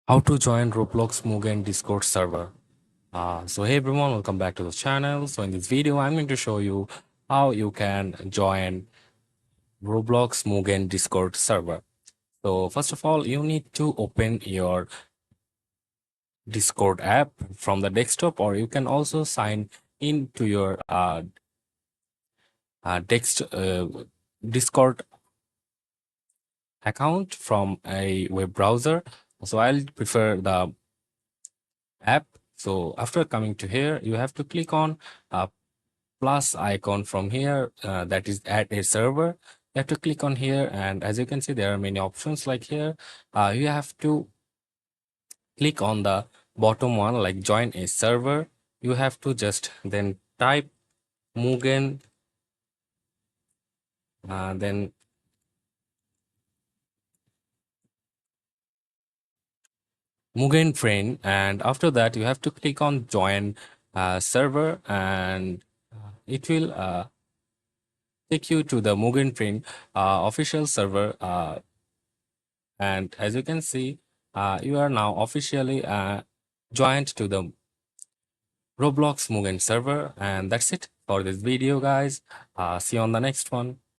How to join Roblox MUGEN Discord server. So hey everyone, welcome back to the channel. So in this video, I'm going to show you how you can join Roblox MUGEN Discord server. So first of all, you need to open your Discord app from the desktop, or you can also sign into your Discord account from a web browser. So I'll prefer the app. So after coming to here, you have to click on plus icon from here, that is add a server. You have to click on here, and as you can see, there are many options. Like here, you have to click on the bottom one, like join a server. You have to just then type Mugen, then Mugen friend, and after that you have to click on join server, and it will take you to the Mugen friend official server. And as you can see, you are now officially joined to the Roblox MUGEN server. And that's it for this video, guys. See you on the next one.